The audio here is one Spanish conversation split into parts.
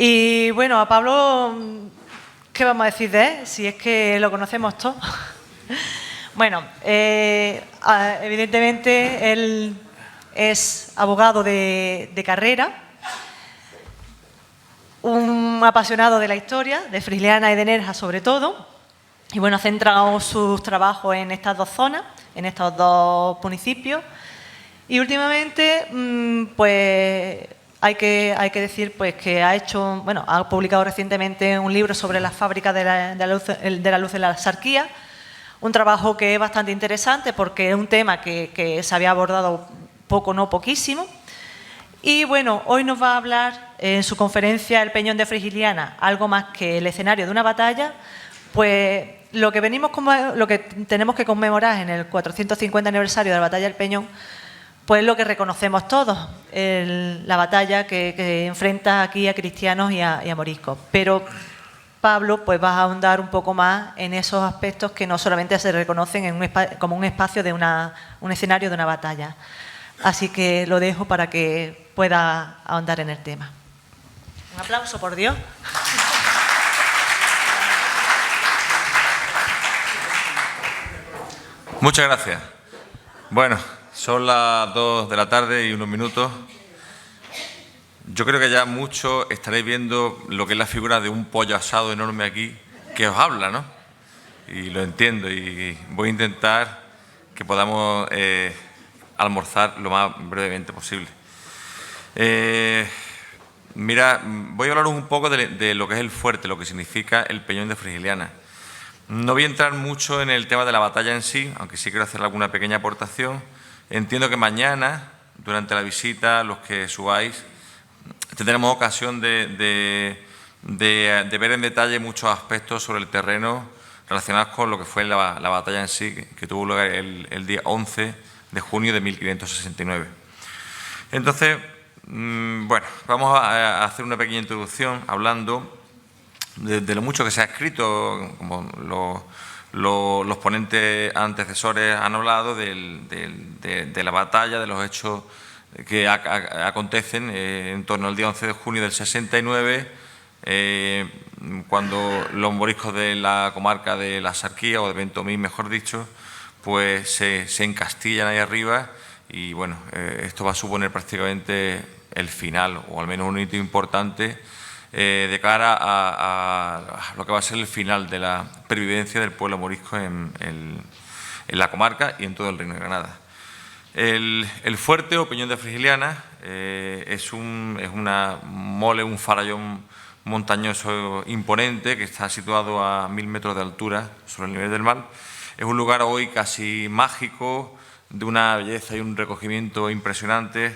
Y bueno, a Pablo, ¿qué vamos a decir de él? Si es que lo conocemos todos. Bueno, evidentemente él es abogado de carrera, un apasionado de la historia, de Frigiliana y de Nerja sobre todo, y bueno, ha centrado sus trabajos en estas dos zonas, en estos dos municipios, y últimamente, pues hay que decir pues, que ha publicado recientemente un libro sobre las fábricas de la luz en la Axarquía, un trabajo que es bastante interesante porque es un tema que se había abordado poco, no poquísimo. Y bueno, hoy nos va a hablar en su conferencia El Peñón de Frigiliana, algo más que el escenario de una batalla, pues lo que tenemos que conmemorar en el 450 aniversario de la batalla del Peñón, pues lo que reconocemos todos, la batalla que enfrenta aquí a cristianos y a moriscos. Pero Pablo pues va a ahondar un poco más en esos aspectos que no solamente se reconocen como un espacio de un escenario de una batalla. Así que lo dejo para que pueda ahondar en el tema. Un aplauso, por Dios. Muchas gracias. Bueno, son las 2 de la tarde y unos minutos. Yo creo que ya muchos estaréis viendo lo que es la figura de un pollo asado enorme aquí que os habla, ¿no? Y lo entiendo y voy a intentar que podamos almorzar lo más brevemente posible. Mira, voy a hablaros un poco de lo que es el fuerte, lo que significa el Peñón de Frigiliana. No voy a entrar mucho en el tema de la batalla en sí, aunque sí quiero hacer alguna pequeña aportación. Entiendo que mañana, durante la visita, los que subáis, tendremos ocasión de ver en detalle muchos aspectos sobre el terreno relacionados con lo que fue la batalla en sí, que tuvo lugar el día 11 de junio de 1569. Entonces, bueno, vamos a hacer una pequeña introducción hablando de lo mucho que se ha escrito, como los ponentes antecesores han hablado de la batalla, de los hechos que acontecen en torno al día 11 de junio del 69, cuando los moriscos de la comarca de la Axarquía, o de Ventomí, mejor dicho, pues se encastillan ahí arriba y bueno, esto va a suponer prácticamente el final, o al menos un hito importante de cara a lo que va a ser el final de la pervivencia del pueblo morisco en la comarca y en todo el Reino de Granada. El fuerte o Peñón de Frigiliana es un farallón montañoso imponente que está situado a 1000 metros de altura sobre el nivel del mar. Es un lugar hoy casi mágico, de una belleza y un recogimiento impresionantes,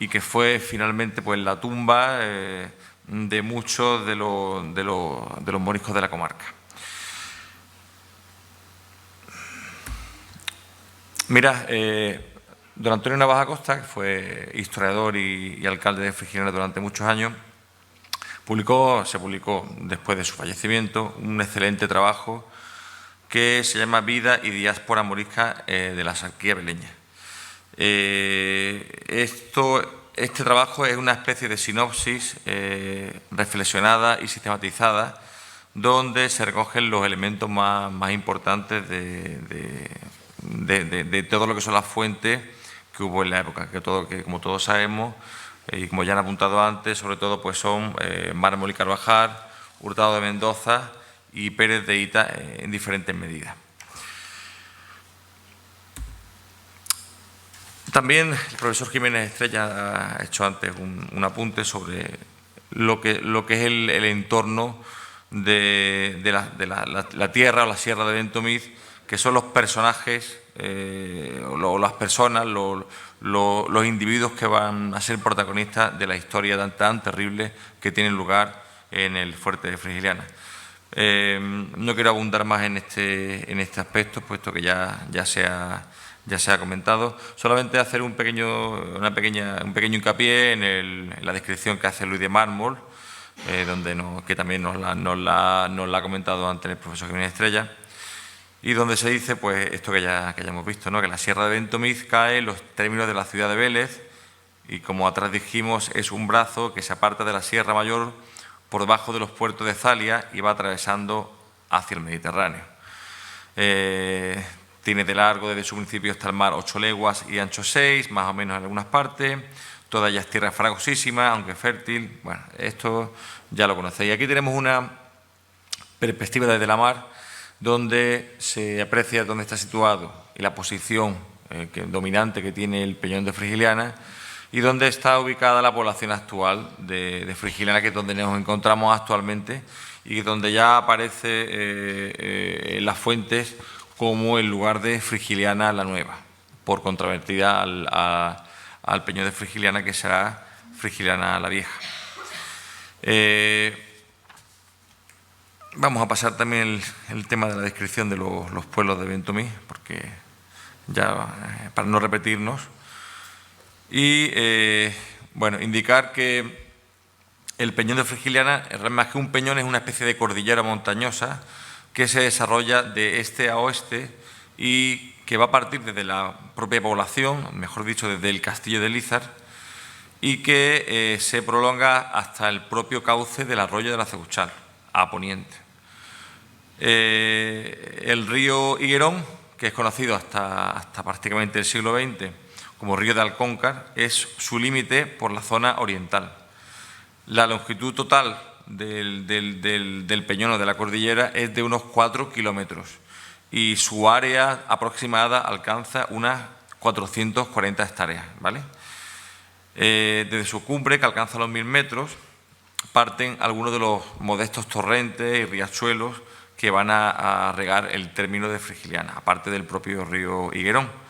y que fue finalmente pues la tumba de muchos de los moriscos de la comarca. Mira, don Antonio Navaja Costa, que fue historiador y alcalde de Frigiliana durante muchos años, se publicó después de su fallecimiento un excelente trabajo que se llama Vida y diáspora morisca de la Axarquía beleña. Este trabajo es una especie de sinopsis reflexionada y sistematizada, donde se recogen los elementos más importantes de todo lo que son las fuentes que hubo en la época, que como todos sabemos, y como ya han apuntado antes, sobre todo pues son Mármol y Carvajal, Hurtado de Mendoza y Pérez de Hita en diferentes medidas. También el profesor Jiménez Estrella ha hecho antes un apunte sobre lo que es el entorno de la tierra o la sierra de Ventomí, que son los personajes o las personas, los individuos que van a ser protagonistas de la historia tan terrible que tiene lugar en el fuerte de Frigiliana. No quiero abundar más en este aspecto, puesto que ya se ha comentado. Solamente hacer un pequeño hincapié en la descripción que hace Luis de Mármol, que también nos la ha comentado antes el profesor Jiménez Estrella, y donde se dice pues esto que ya hemos visto, ¿no? Que la sierra de Ventomí cae en los términos de la ciudad de Vélez, y como atrás dijimos, es un brazo que se aparta de la Sierra Mayor por debajo de los puertos de Zalia y va atravesando hacia el Mediterráneo. Tiene de largo desde su municipio hasta el mar 8 leguas y ancho 6, más o menos en algunas partes. Toda ella es tierra fragosísima, aunque fértil. Bueno, esto ya lo conocéis. Aquí tenemos una perspectiva desde la mar donde se aprecia dónde está situado y la posición dominante que tiene el peñón de Frigiliana y dónde está ubicada la población actual de Frigiliana, que es donde nos encontramos actualmente y donde ya aparece en las fuentes como el lugar de Frigiliana la Nueva, por contravertida al peñón de Frigiliana, que será Frigiliana la Vieja. Vamos a pasar también el tema de la descripción de los pueblos de Ventomí, porque ya para no repetirnos. Y bueno, indicar que el peñón de Frigiliana, más que un peñón, es una especie de cordillera montañosa que se desarrolla de este a oeste y que va a partir desde la propia población, mejor dicho, desde el castillo de Lízar, y que se prolonga hasta el propio cauce del arroyo de la Cebuchal, a poniente. El río Higuerón, que es conocido hasta prácticamente el siglo XX como río de Alcóncar, es su límite por la zona oriental. La longitud total del peñón o de la cordillera es de unos 4 kilómetros y su área aproximada alcanza unas 440 hectáreas, ¿vale? Desde su cumbre, que alcanza los 1000 metros, parten algunos de los modestos torrentes y riachuelos que van a regar el término de Frigiliana, aparte del propio río Higuerón.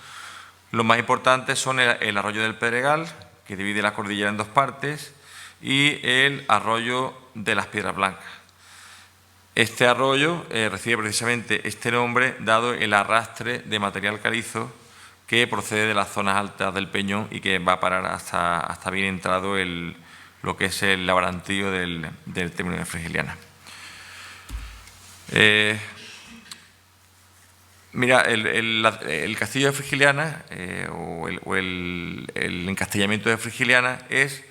Los más importantes son el arroyo del Pedregal, que divide la cordillera en dos partes, y el arroyo de las Piedras Blancas. Este arroyo recibe precisamente este nombre dado el arrastre de material calizo que procede de las zonas altas del peñón y que va a parar hasta bien entrado lo que es el labrantío del término de Frigiliana. Mira, el castillo de Frigiliana o el encastellamiento de Frigiliana es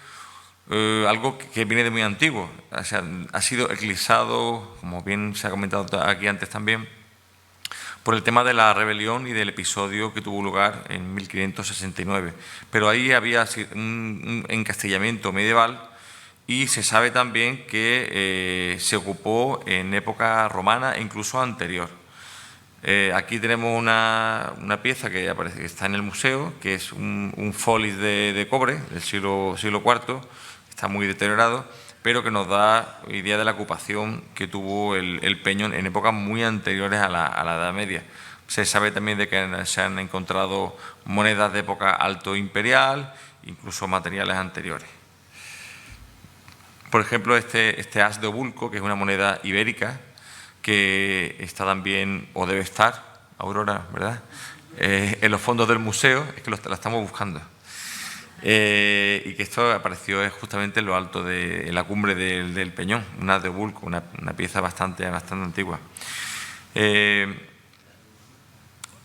algo que viene de muy antiguo. O sea, ha sido eclipsado, como bien se ha comentado aquí antes también, por el tema de la rebelión y del episodio que tuvo lugar en 1569. Pero ahí había un encastellamiento medieval y se sabe también que se ocupó en época romana e incluso anterior. Aquí tenemos una pieza que aparece, que está en el museo, que es un folis de cobre del siglo IV, está muy deteriorado, pero que nos da idea de la ocupación que tuvo el peñón en épocas muy anteriores a la Edad Media. Se sabe también de que se han encontrado monedas de época alto imperial, incluso materiales anteriores. Por ejemplo, este as de Obulco, que es una moneda ibérica, que está también, o debe estar, Aurora, ¿verdad?, en los fondos del museo, es que la estamos buscando. Y que esto apareció justamente en lo alto en la cumbre del peñón, un as de Obulco, una pieza bastante antigua.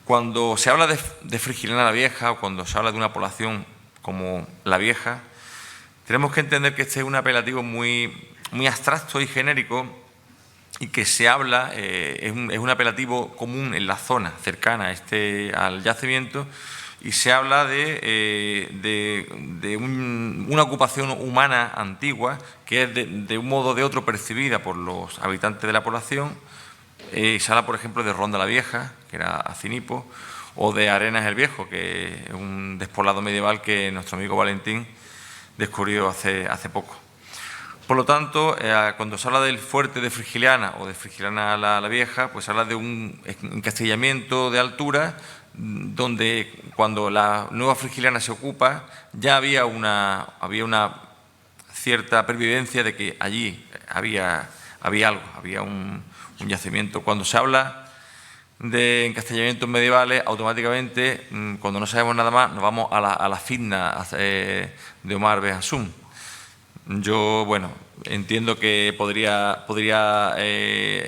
Cuando se habla de Frigiliana la Vieja o cuando se habla de una población como la Vieja, tenemos que entender que este es un apelativo muy abstracto y genérico y que se habla, es un apelativo común en la zona cercana al yacimiento, y se habla de una ocupación humana antigua que es de un modo o de otro percibida por los habitantes de la población. Se habla, por ejemplo, de Ronda la Vieja, que era Acinipo, o de Arenas el Viejo, que es un despoblado medieval que nuestro amigo Valentín descubrió hace poco. Por lo tanto, cuando se habla del fuerte de Frigiliana o de Frigiliana la Vieja, pues se habla de un encastillamiento de altura donde cuando la nueva Frigiliana se ocupa ya había una cierta pervivencia de que allí había algo, había un yacimiento. Cuando se habla de encastillamientos medievales, automáticamente, cuando no sabemos nada más, nos vamos a la Fitna de Omar Behassum. Yo, bueno, entiendo que podría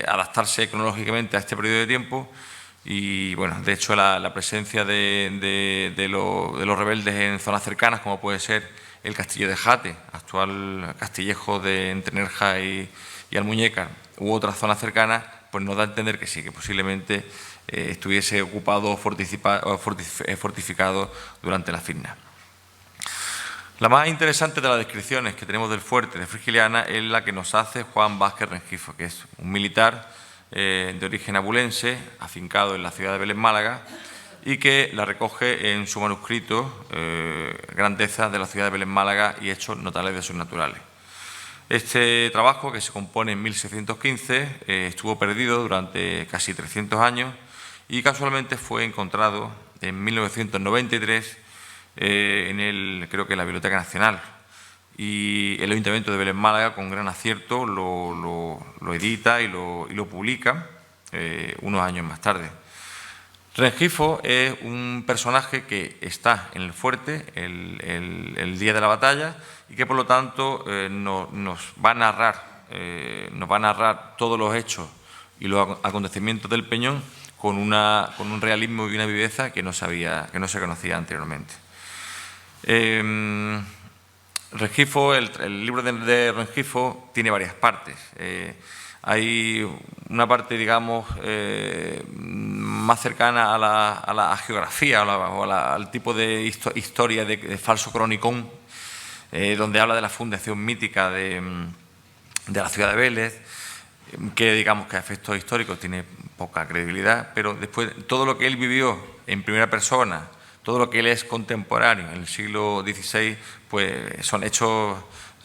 adaptarse cronológicamente a este periodo de tiempo y, bueno, de hecho la presencia de los rebeldes en zonas cercanas, como puede ser el castillo de Jate, actual castillejo de entre Nerja y Almuñécar, u otras zonas cercanas, pues nos da a entender que sí, que posiblemente estuviese ocupado o fortificado durante la Cizna. La más interesante de las descripciones que tenemos del fuerte de Frigiliana es la que nos hace Juan Vázquez Rengifo, que es un militar de origen abulense, afincado en la ciudad de Vélez, Málaga, y que la recoge en su manuscrito Grandeza de la ciudad de Vélez, Málaga y Hechos notables de sus naturales. Este trabajo, que se compone en 1615, estuvo perdido durante casi 300 años y casualmente fue encontrado en 1993 creo que en la Biblioteca Nacional, y el Ayuntamiento de Vélez, Málaga, con gran acierto, lo edita y lo publica unos años más tarde. Rengifo es un personaje que está en el fuerte el día de la batalla y que, por lo tanto, nos va a narrar todos los hechos y los acontecimientos del Peñón con un realismo y una viveza que no se conocía anteriormente. Rengifo, el libro de Rengifo tiene varias partes. Hay una parte, digamos, más cercana a la geografía o al tipo de historia de falso cronicón, donde habla de la fundación mítica de la ciudad de Vélez, que digamos que a efectos históricos tiene poca credibilidad, pero después todo lo que él vivió en primera persona, todo lo que él es contemporáneo en el siglo XVI, pues son hechos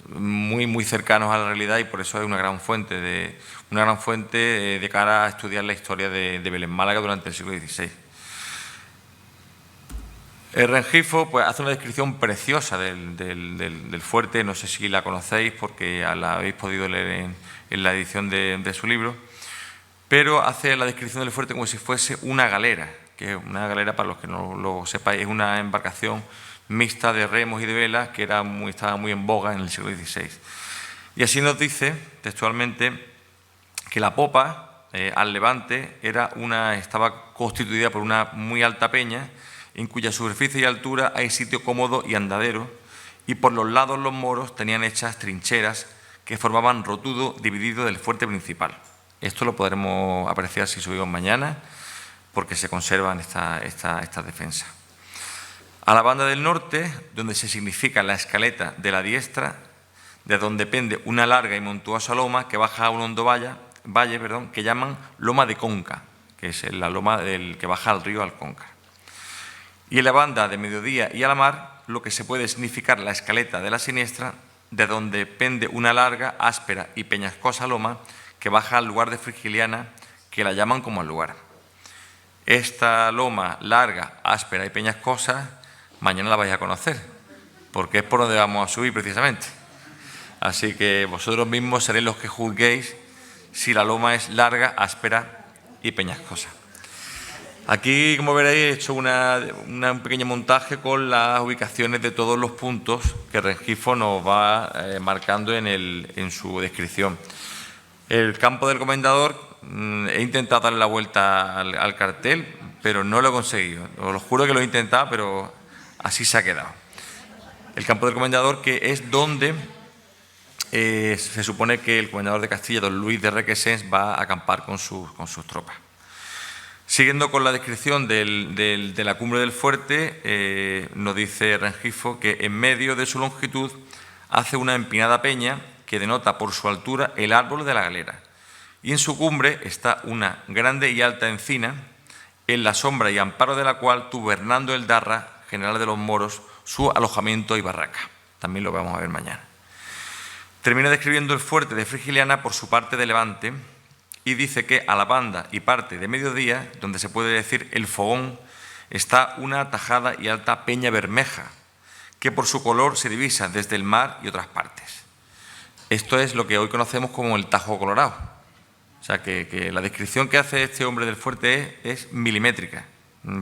muy, muy cercanos a la realidad y por eso es una gran fuente de cara a estudiar la historia de Vélez, Málaga durante el siglo XVI. Rengifo pues, hace una descripción preciosa del fuerte, no sé si la conocéis porque la habéis podido leer en la edición de su libro, pero hace la descripción del fuerte como si fuese una galera, que una galera, para los que no lo sepáis, es una embarcación mixta de remos y de velas que estaba muy en boga en el siglo XVI. Y así nos dice textualmente que la popa al levante estaba constituida por una muy alta peña en cuya superficie y altura hay sitio cómodo y andadero, y por los lados los moros tenían hechas trincheras que formaban rotudo dividido del fuerte principal. Esto lo podremos apreciar si subimos mañana, porque se conservan estas defensas. A la banda del norte, donde se significa la escaleta de la diestra, de donde pende una larga y montuosa loma que baja a un hondo valle, que llaman Loma de Conca, que es la loma que baja al río Alconca. Y en la banda de mediodía y a la mar, lo que se puede significar la escaleta de la siniestra, de donde pende una larga, áspera y peñascosa loma que baja al lugar de Frigiliana, que la llaman como al lugar. Esta loma larga, áspera y peñascosa, mañana la vais a conocer, porque es por donde vamos a subir precisamente. Así que vosotros mismos seréis los que juzguéis si la loma es larga, áspera y peñascosa. Aquí, como veréis, he hecho un pequeño montaje con las ubicaciones de todos los puntos que Rengifo nos va marcando en su descripción. El campo del Comendador, he intentado darle la vuelta al cartel, pero no lo he conseguido. Os lo juro que lo he intentado, pero así se ha quedado. El campo del Comendador, que es donde se supone que el comendador de Castilla, don Luis de Requesens, va a acampar con sus tropas. Siguiendo con la descripción de la cumbre del fuerte, nos dice Rengifo que en medio de su longitud hace una empinada peña que denota por su altura el árbol de la galera, y en su cumbre está una grande y alta encina, en la sombra y amparo de la cual tuvo Hernando el Darra, general de los moros, su alojamiento y barraca. También lo vamos a ver mañana. Termina describiendo el fuerte de Frigiliana por su parte de levante y dice que a la banda y parte de mediodía, donde se puede decir el fogón, está una tajada y alta peña bermeja, que por su color se divisa desde el mar y otras partes. Esto es lo que hoy conocemos como el Tajo Colorado. O sea, que la descripción que hace este hombre del fuerte es milimétrica.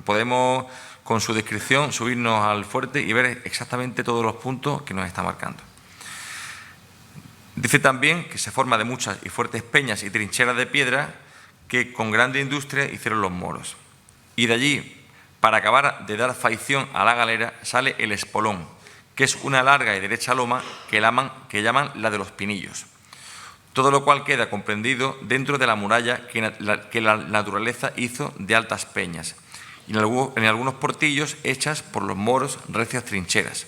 Podemos, con su descripción, subirnos al fuerte y ver exactamente todos los puntos que nos está marcando. Dice también que se forma de muchas y fuertes peñas y trincheras de piedra que con grande industria hicieron los moros. Y de allí, para acabar de dar faición a la galera, sale el espolón, que es una larga y derecha loma que llaman la de los Pinillos. Todo lo cual queda comprendido dentro de la muralla que la naturaleza hizo de altas peñas, y en algunos portillos hechas por los moros recias trincheras,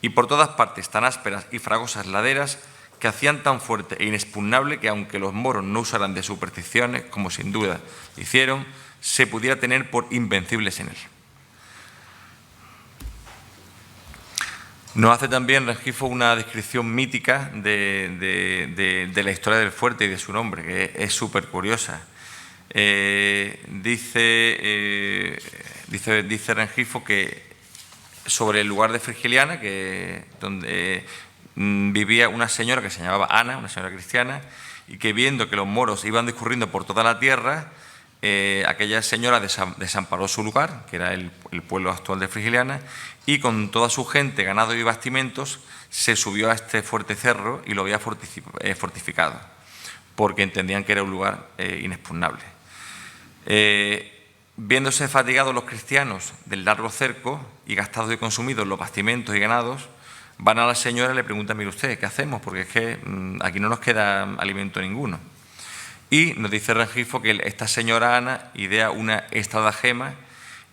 y por todas partes tan ásperas y fragosas laderas que hacían tan fuerte e inexpugnable que, aunque los moros no usaran de supersticiones, como sin duda hicieron, se pudiera tener por invencibles en él. Nos hace también Rengifo una descripción mítica de la historia del fuerte y de su nombre, que es súper curiosa. Dice Rengifo que sobre el lugar de Frigiliana, donde vivía una señora que se llamaba Ana, una señora cristiana, y que viendo que los moros iban discurriendo por toda la tierra, aquella señora desamparó su lugar, que era el pueblo actual de Frigiliana, y con toda su gente, ganado y bastimentos, se subió a este fuerte cerro y lo había fortificado, porque entendían que era un lugar inexpugnable. Viéndose fatigados los cristianos del largo cerco y gastados y consumidos los bastimentos y ganados, van a la señora y le preguntan: mire usted, ¿qué hacemos? Porque es que aquí no nos queda alimento ninguno. Y nos dice Rengifo que esta señora Ana idea una estratagema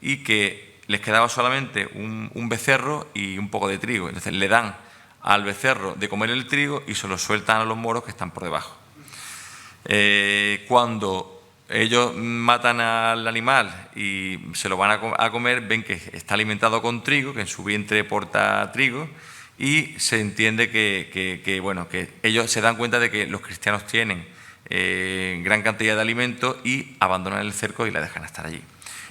y que les quedaba solamente un becerro y un poco de trigo. Entonces le dan al becerro de comer el trigo y se lo sueltan a los moros que están por debajo. Cuando ellos matan al animal y se lo van a comer, ven que está alimentado con trigo, que en su vientre porta trigo, y se entiende que ellos se dan cuenta de que los cristianos tienen gran cantidad de alimento y abandonan el cerco y la dejan estar allí.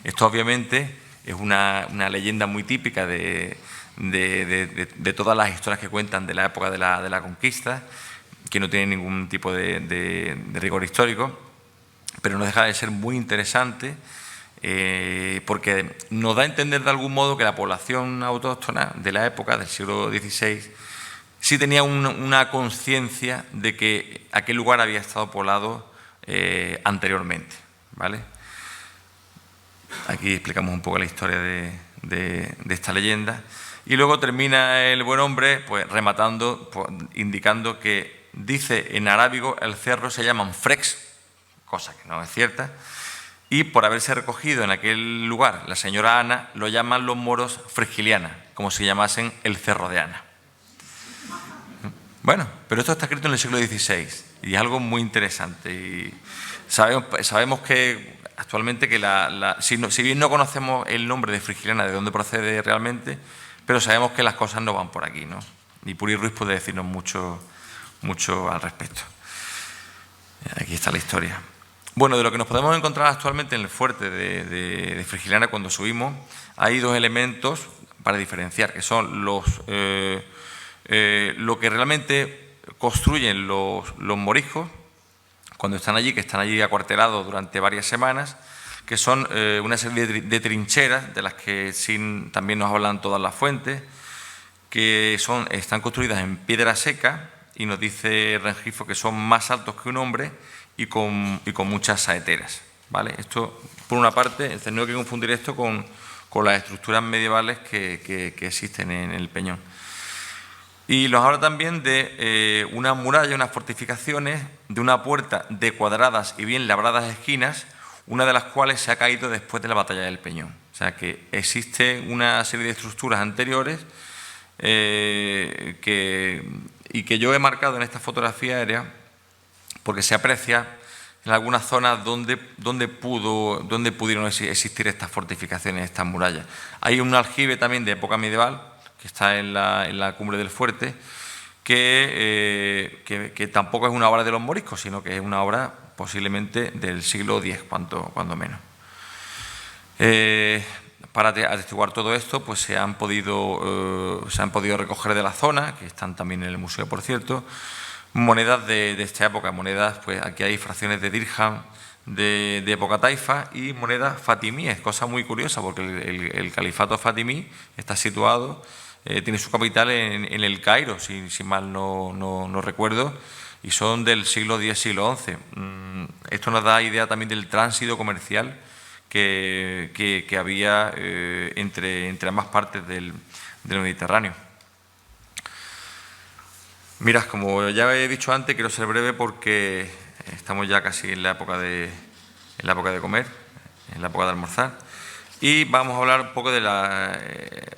Esto obviamente es una leyenda muy típica de todas las historias que cuentan de la época de la conquista, que no tiene ningún tipo de rigor histórico, pero no deja de ser muy interesante porque nos da a entender de algún modo que la población autóctona de la época, del siglo XVI, sí tenía una conciencia de que aquel lugar había estado poblado anteriormente, ¿vale? Aquí explicamos un poco la historia de esta leyenda. Y luego termina el buen hombre pues rematando, pues, indicando que dice en arábigo el cerro se llaman Frex, cosa que no es cierta, y por haberse recogido en aquel lugar la señora Ana, lo llaman los moros Frigiliana, como si llamasen el cerro de Ana. Bueno, pero esto está escrito en el siglo XVI y es algo muy interesante. Y sabemos que actualmente que si bien no conocemos el nombre de Frigiliana, de dónde procede realmente, pero sabemos que las cosas no van por aquí, ¿no? Y Puri Ruiz puede decirnos mucho al respecto. Aquí está la historia. Bueno, de lo que nos podemos encontrar actualmente en el fuerte de Frigiliana cuando subimos, hay dos elementos para diferenciar, que son lo que realmente construyen los moriscos cuando están allí, que están allí acuartelados durante varias semanas, que son una serie de trincheras, de las que también nos hablan todas las fuentes, que están construidas en piedra seca, y nos dice Rengifo que son más altos que un hombre y con muchas saeteras, ¿vale? Esto, por una parte, no hay que confundir esto con las estructuras medievales que existen en el peñón. Y nos habla también de una muralla, unas fortificaciones, de una puerta de cuadradas y bien labradas esquinas, una de las cuales se ha caído después de la batalla del Peñón. O sea que existe una serie de estructuras anteriores y que yo he marcado en esta fotografía aérea porque se aprecia en algunas zonas donde pudieron existir estas fortificaciones, estas murallas. Hay un aljibe también de época medieval que está en la cumbre del fuerte, que tampoco es una obra de los moriscos, sino que es una obra posiblemente del siglo X, cuando menos. Para atestiguar todo esto, pues se han podido recoger de la zona, que están también en el museo, por cierto, monedas de esta época, monedas, pues aquí hay fracciones de dirham de época taifa y monedas fatimíes, cosa muy curiosa porque el califato fatimí está situado, tiene su capital en el Cairo, si mal no recuerdo, y son del siglo X, siglo XI. Esto nos da idea también del tránsito comercial que había entre ambas partes del Mediterráneo. Mirad, como ya he dicho antes, quiero ser breve porque estamos ya casi en la época de comer, en la época de almorzar. Y vamos a hablar un poco de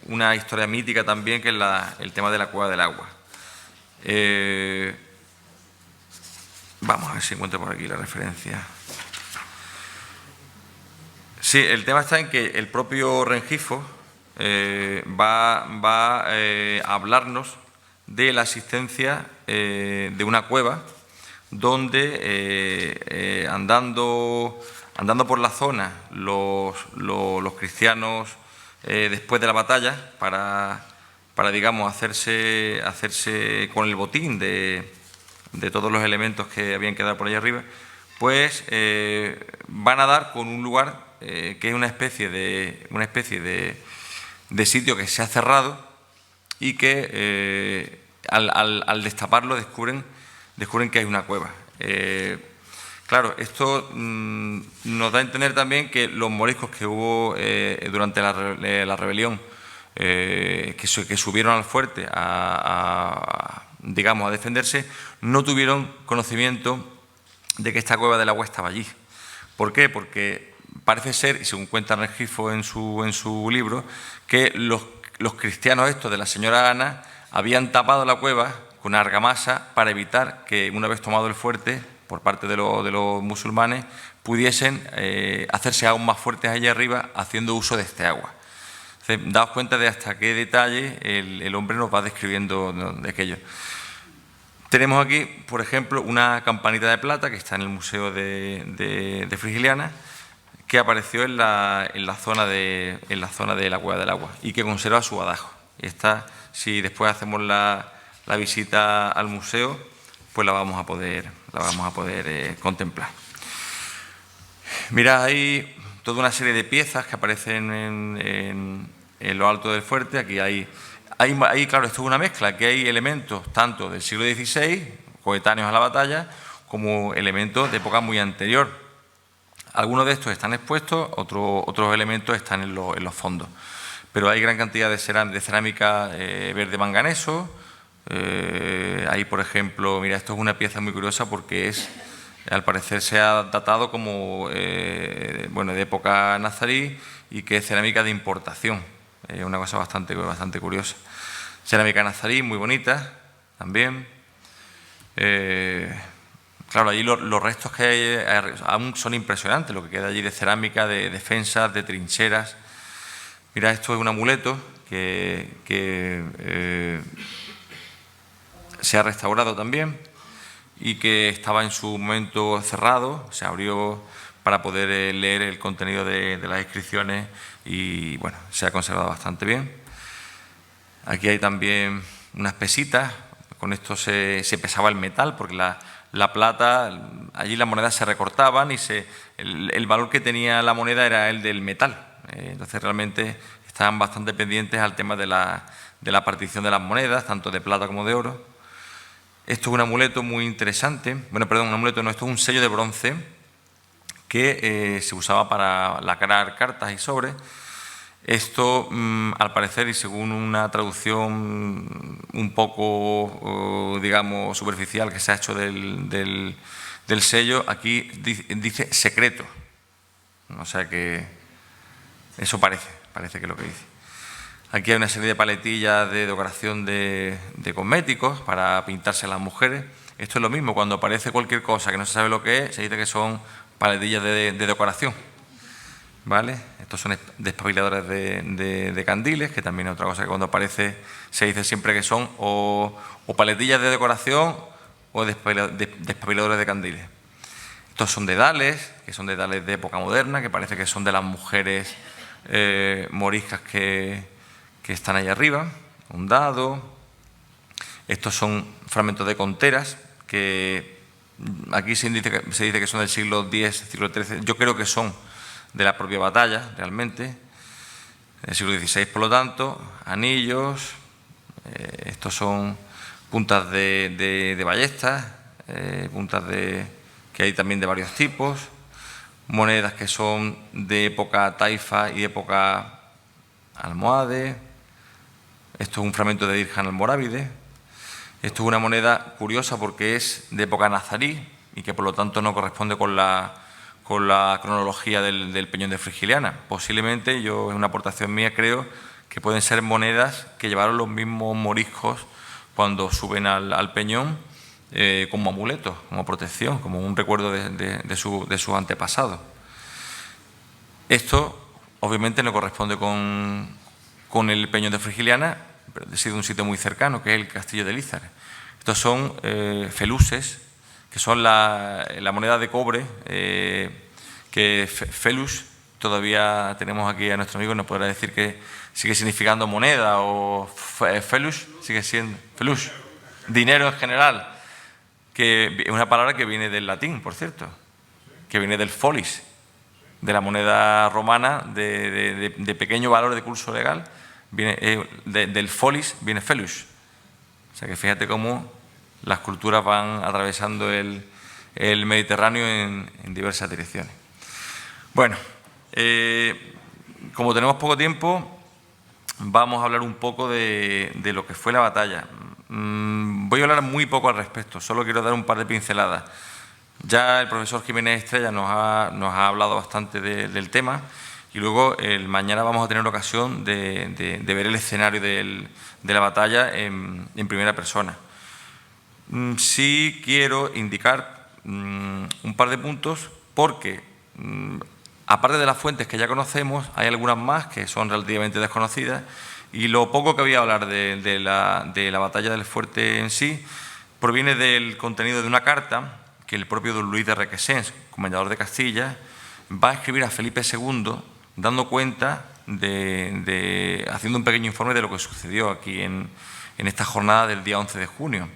una historia mítica también, que es el tema de la Cueva del Agua. Vamos a ver si encuentro por aquí la referencia. Sí, el tema está en que el propio Rengifo va a hablarnos de la existencia de una cueva donde andando por la zona los cristianos después de la batalla para digamos hacerse con el botín de todos los elementos que habían quedado por ahí arriba, pues van a dar con un lugar que es una especie de sitio que se ha cerrado y que al destaparlo descubren que hay una cueva. Claro, esto nos da a entender también que los moriscos que hubo durante la rebelión, que subieron al fuerte digamos, a defenderse, no tuvieron conocimiento de que esta cueva del agua estaba allí. ¿Por qué? Porque parece ser, y según cuenta Rengifo en su libro, que los cristianos estos de la señora Ana habían tapado la cueva con argamasa para evitar que, una vez tomado el fuerte por parte de los musulmanes, pudiesen hacerse aún más fuertes allá arriba haciendo uso de este agua. Entonces, daos cuenta de hasta qué detalle el hombre nos va describiendo de aquello. Tenemos aquí, por ejemplo, una campanita de plata que está en el Museo de Frigiliana, que apareció en la zona de la Cueva del Agua y que conserva su adajo. Y esta, si después hacemos la visita al museo, pues la vamos a poder contemplar. Mirad, hay toda una serie de piezas que aparecen en lo alto del fuerte. Aquí hay, claro, esto es una mezcla, que hay elementos tanto del siglo XVI, coetáneos a la batalla, como elementos de época muy anterior. Algunos de estos están expuestos, otros elementos están en los fondos. Pero hay gran cantidad de cerámica verde manganeso. Hay, por ejemplo, mira, esto es una pieza muy curiosa porque al parecer se ha datado como de época nazarí y que es cerámica de importación. Una cosa bastante curiosa. Cerámica nazarí, muy bonita también. Claro, allí los restos que hay aún son impresionantes, lo que queda allí de cerámica, de defensas, de trincheras. Mira, esto es un amuleto que se ha restaurado también y que estaba en su momento cerrado, se abrió para poder leer el contenido de las inscripciones y bueno, se ha conservado bastante bien. Aquí hay también unas pesitas, con esto se pesaba el metal porque la plata, allí las monedas se recortaban y el valor que tenía la moneda era el del metal. Entonces realmente estaban bastante pendientes al tema de la partición de las monedas, tanto de plata como de oro. Esto es un amuleto muy interesante. Bueno, perdón, un amuleto no, esto es un sello de bronce que se usaba para lacrar cartas y sobres. Esto, al parecer, y según una traducción un poco, digamos, superficial que se ha hecho del sello, aquí dice secreto. O sea que eso parece que es lo que dice. Aquí hay una serie de paletillas de decoración de cosméticos para pintarse a las mujeres. Esto es lo mismo, cuando aparece cualquier cosa que no se sabe lo que es, se dice que son paletillas de decoración. ¿Vale? Estos son despabiladores de candiles, que también es otra cosa que cuando aparece se dice siempre que son o paletillas de decoración o despabiladores de candiles. Estos son dedales, que son dedales de época moderna, que parece que son de las mujeres moriscas que están ahí arriba. Un dado. Estos son fragmentos de conteras, que aquí se dice que son del siglo X, siglo XIII. Yo creo que son de la propia batalla, realmente, del siglo XVI, por lo tanto, anillos, estos son puntas de ballestas, puntas que hay también de varios tipos, monedas que son de época taifa y época almohade, esto es un fragmento de dirham almorávide, Esto es una moneda curiosa porque es de época nazarí y que por lo tanto no corresponde con la cronología del peñón de Frigiliana. Posiblemente, es una aportación mía, creo que pueden ser monedas que llevaron los mismos moriscos cuando suben al peñón como amuletos, como protección, como un recuerdo de sus antepasados. Esto obviamente no corresponde con el peñón de Frigiliana, pero ha sido un sitio muy cercano, que es el castillo de Lízar. Estos son feluses, que son la moneda de cobre, que felus, todavía tenemos aquí a nuestro amigo, nos podrá decir que sigue significando moneda, o felus, sigue siendo felus, dinero en general, que es una palabra que viene del latín, por cierto, que viene del folis, de la moneda romana de pequeño valor de curso legal, viene, del folis viene felus. O sea que fíjate cómo las culturas van atravesando el Mediterráneo en diversas direcciones. Bueno, como tenemos poco tiempo, vamos a hablar un poco de lo que fue la batalla. Voy a hablar muy poco al respecto, solo quiero dar un par de pinceladas. Ya el profesor Jiménez Estrella nos ha hablado bastante del tema y luego mañana vamos a tener ocasión de ver el escenario de la batalla en primera persona. Sí quiero indicar un par de puntos porque, aparte de las fuentes que ya conocemos, hay algunas más que son relativamente desconocidas y lo poco que voy a hablar de la batalla del fuerte en sí proviene del contenido de una carta que el propio don Luis de Requesens, comendador de Castilla, va a escribir a Felipe II dando cuenta haciendo un pequeño informe de lo que sucedió aquí en esta jornada del día 11 de junio.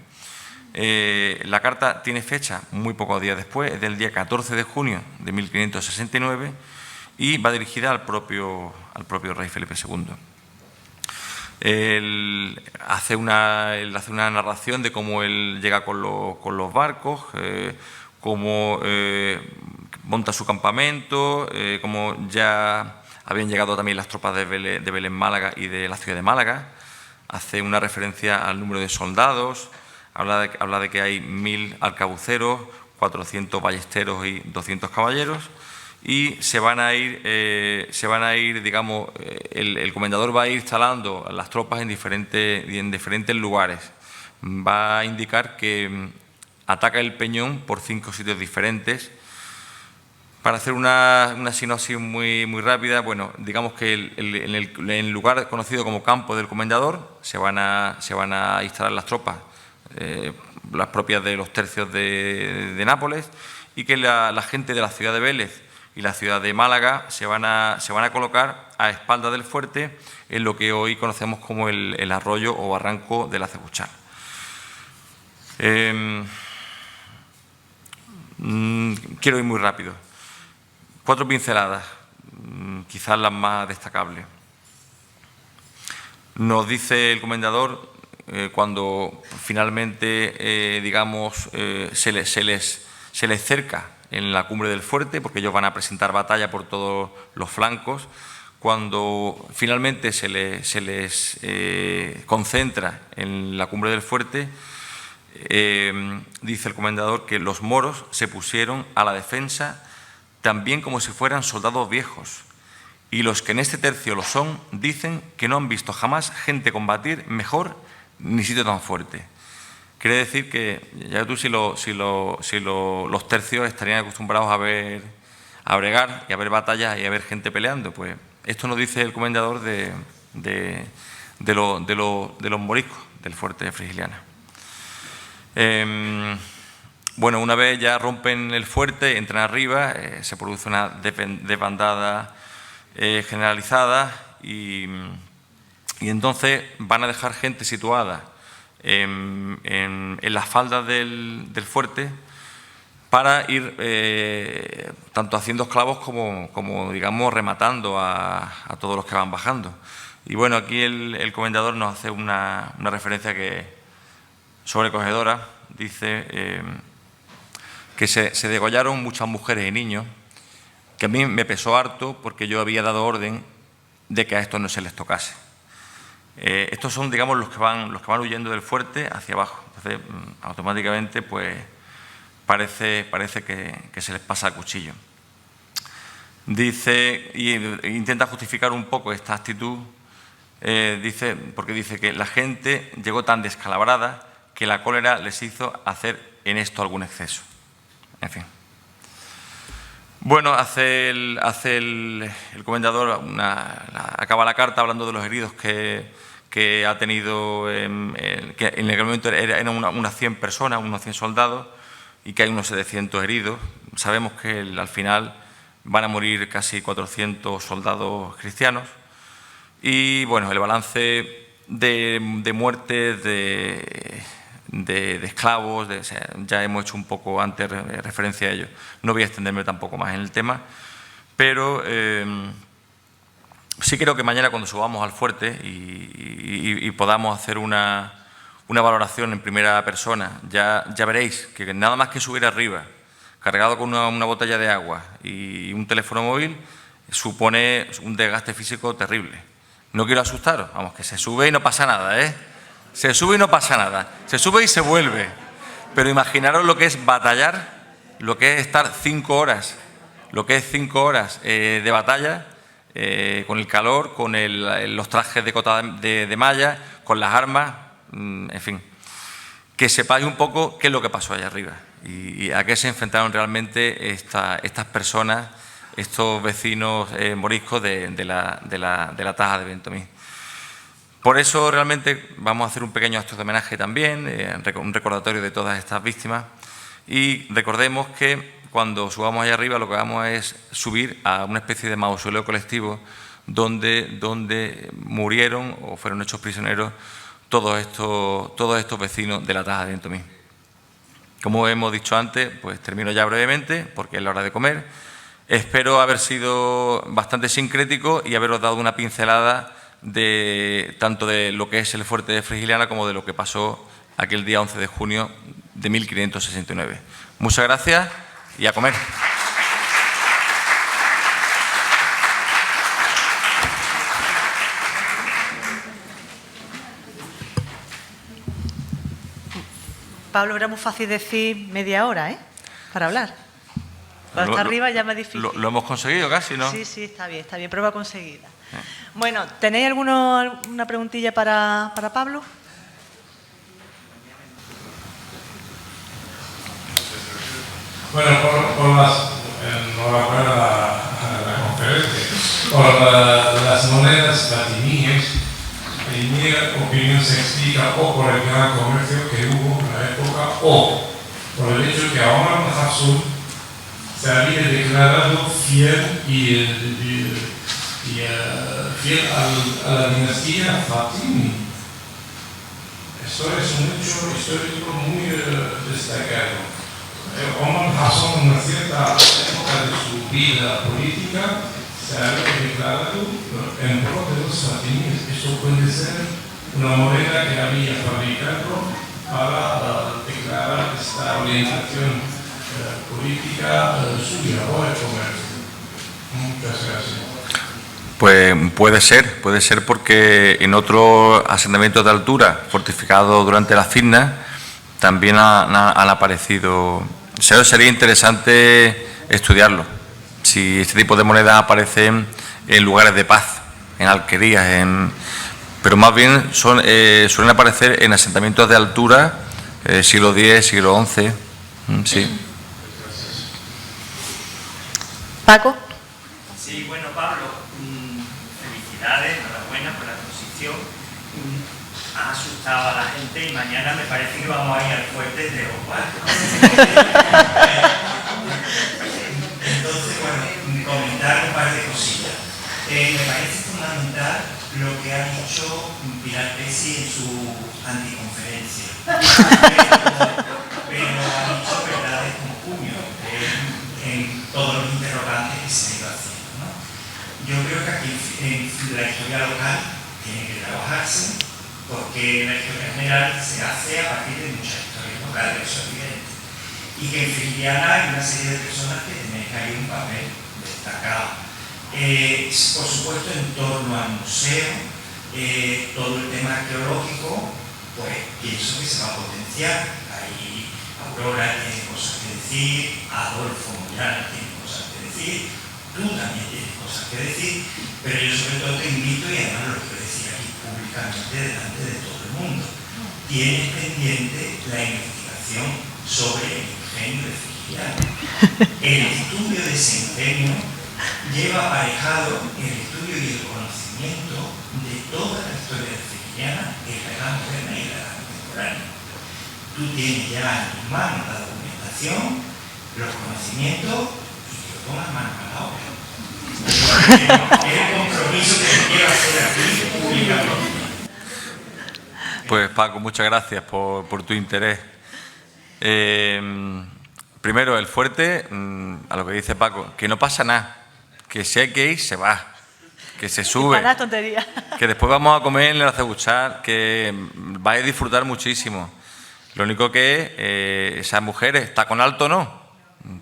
La carta tiene fecha muy pocos días después, es del día 14 de junio de 1569 y va dirigida al propio rey Felipe II. Él hace una narración de cómo él llega con los barcos, cómo monta su campamento, cómo ya habían llegado también las tropas de Belén Málaga y de la ciudad de Málaga. Hace una referencia al número de soldados, habla de que hay 1000 arcabuceros, 400 ballesteros y 200 caballeros. Y se van a ir, digamos, el comendador va a ir instalando las tropas en diferentes lugares. Va a indicar que ataca el peñón por 5 sitios diferentes. Para hacer una sinopsis muy rápida, bueno, digamos que en el lugar conocido como campo del comendador se van a instalar las tropas, las propias de los tercios de Nápoles, y que la gente de la ciudad de Vélez y la ciudad de Málaga se van a colocar a espaldas del fuerte en lo que hoy conocemos como el arroyo o barranco de la Cebuchal. Quiero ir muy rápido. 4 pinceladas, quizás las más destacables. Nos dice el comendador cuando finalmente, digamos, se les cerca en la cumbre del fuerte, porque ellos van a presentar batalla por todos los flancos. Cuando finalmente se les concentra en la cumbre del fuerte, dice el comendador que los moros se pusieron a la defensa también como si fueran soldados viejos, y los que en este tercio lo son dicen que no han visto jamás gente combatir mejor ni sitio tan fuerte. Quiere decir que, ya tú si los tercios estarían acostumbrados a bregar y a ver batallas y a ver gente peleando, pues esto nos dice el comendador de los moriscos del fuerte de Frigiliana. Bueno, una vez ya rompen el fuerte, entran arriba, se produce una desbandada generalizada y entonces van a dejar gente situada en las faldas del fuerte para ir tanto haciendo esclavos como digamos, rematando a todos los que van bajando. Y bueno, aquí el comendador nos hace una referencia que sobrecogedora. Dice que se degollaron muchas mujeres y niños, que a mí me pesó harto porque yo había dado orden de que a estos no se les tocase. Estos son, digamos, los que van huyendo del fuerte hacia abajo. Entonces, automáticamente, pues, parece que se les pasa el cuchillo. Dice, y intenta justificar un poco esta actitud, porque dice que la gente llegó tan descalabrada que la cólera les hizo hacer en esto algún exceso. En fin. Bueno, hace el comendador, acaba la carta hablando de los heridos que ha tenido, que en aquel momento eran unas 100 personas, unos 100 soldados, y que hay unos 700 heridos. Sabemos que al final van a morir casi 400 soldados cristianos. Y bueno, el balance de muertes, de esclavos, o sea, ya hemos hecho un poco antes referencia a ello. No voy a extenderme tampoco más en el tema, pero sí creo que mañana cuando subamos al fuerte y podamos hacer una valoración en primera persona, ya veréis que nada más que subir arriba, cargado con una botella de agua y un teléfono móvil, supone un desgaste físico terrible. No quiero asustaros, vamos, que se sube y no pasa nada, ¿eh? Se sube y no pasa nada, se sube y se vuelve. Pero imaginaros lo que es batallar, lo que es estar 5 horas, de batalla, con el calor, con los trajes de cota de malla, con las armas, en fin. Que sepáis un poco qué es lo que pasó allá arriba y a qué se enfrentaron realmente estas personas, estos vecinos moriscos de la Taja de Ventomí. Por eso realmente vamos a hacer un pequeño acto de homenaje también, un recordatorio de todas estas víctimas, y recordemos que cuando subamos allá arriba lo que vamos es subir a una especie de mausoleo colectivo donde murieron o fueron hechos prisioneros todos estos vecinos de la Taja de Ventomí. Como hemos dicho antes, pues termino ya brevemente porque es la hora de comer. Espero haber sido bastante sincrético y haberos dado una pincelada tanto de lo que es el fuerte de Frigiliana como de lo que pasó aquel día 11 de junio de 1569. Muchas gracias y a comer. Pablo, era muy fácil decir media hora, ¿eh? Para hablar. Cuando está arriba ya es más difícil. Lo hemos conseguido casi, ¿no? Sí, está bien, prueba conseguida. Bueno, ¿tenéis alguna preguntilla para Pablo? Bueno, enhorabuena a la conferencia. Por las monedas latiníes, en mi opinión se explica o por el gran comercio que hubo en la época o por el hecho que Omar al-Hassan se había declarado fiel fiel a la dinastía Fatimi. Esto es un hecho histórico muy destacado. Omar al-Hassan, en una cierta época de su vida política, se había declarado en pro de los Fatimíes. Esto puede ser una moneda que había fabricado para declarar esta orientación política suya o el comercio. Muchas gracias. Pues puede ser porque en otros asentamientos de altura fortificados durante las Fitnas también han aparecido. Sería interesante estudiarlo. Si este tipo de monedas aparecen en lugares de paz, en alquerías, pero más bien suelen aparecer en asentamientos de altura, siglo X, siglo XI. Sí. Paco. Sí, bueno, Pablo, felicidades, enhorabuena por la exposición. Ha asustado a la gente y mañana me parece que vamos a ir al fuerte de los cuatro. Entonces, bueno, comentar un par de cosillas. Me parece fundamental lo que ha dicho Pilar Pesci en su anticonferencia. Pero ha dicho verdades como puño en todos los interrogantes que se han ido haciendo, ¿no? Yo creo que aquí en la historia local tiene que trabajarse, porque la historia general se hace a partir de muchas historias locales, eso es evidente. Y que en Frigiliana hay una serie de personas que tienen que hay un papel destacado. Por supuesto, en torno al museo, todo el tema arqueológico, pues pienso que se va a potenciar. Ahí Aurora tiene cosas que decir, Adolfo Moyano tiene cosas que decir, tú también tienes cosas que decir, pero yo sobre todo te invito, y además lo quiero decir aquí públicamente delante de todo el mundo, tienes pendiente la investigación sobre el ingenio de Frigiliana. El estudio de ese ingenio lleva aparejado el estudio y el conocimiento de toda la historia de Frigiliana en la edad moderna y la edad contemporánea. Tú tienes ya en tus manos la documentación, los conocimientos, y te lo tomas mano a la obra. Es el compromiso que quiero hacer aquí públicamente. Pues Paco, muchas gracias por tu interés. Primero, el fuerte, a lo que dice Paco, que no pasa nada, que si hay que ir, se va, que se sube, Para tontería. que después vamos a comer en el acebuchar, que vais a disfrutar muchísimo. Lo único que esas mujeres, tacón alto no,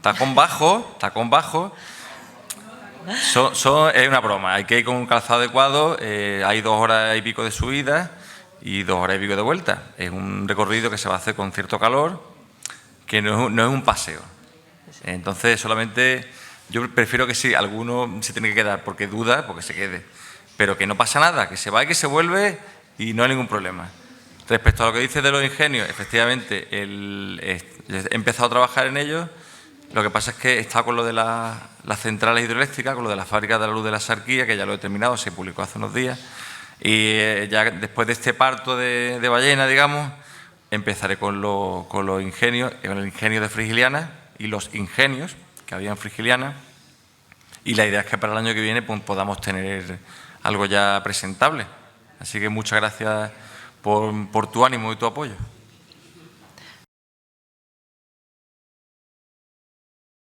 tacón bajo, es una broma, hay que ir con un calzado adecuado, hay 2 horas y pico de subida y 2 horas y pico de vuelta. Es un recorrido que se va a hacer con cierto calor, que no es un paseo. Entonces, solamente yo prefiero que si alguno se tiene que quedar porque duda, porque se quede. Pero que no pasa nada, que se va y que se vuelve y no hay ningún problema. Respecto a lo que dices de los ingenios, efectivamente, he empezado a trabajar en ellos. Lo que pasa es que he estado con lo de las centrales hidroeléctricas, con lo de la fábrica de la luz de la Sarquía, que ya lo he terminado, se publicó hace unos días. Y ya después de este parto de ballena, digamos, empezaré con los ingenios, con el ingenio de Frigiliana y los ingenios que había en Frigiliana. Y la idea es que para el año que viene pues, podamos tener algo ya presentable. Así que muchas gracias por tu ánimo y tu apoyo.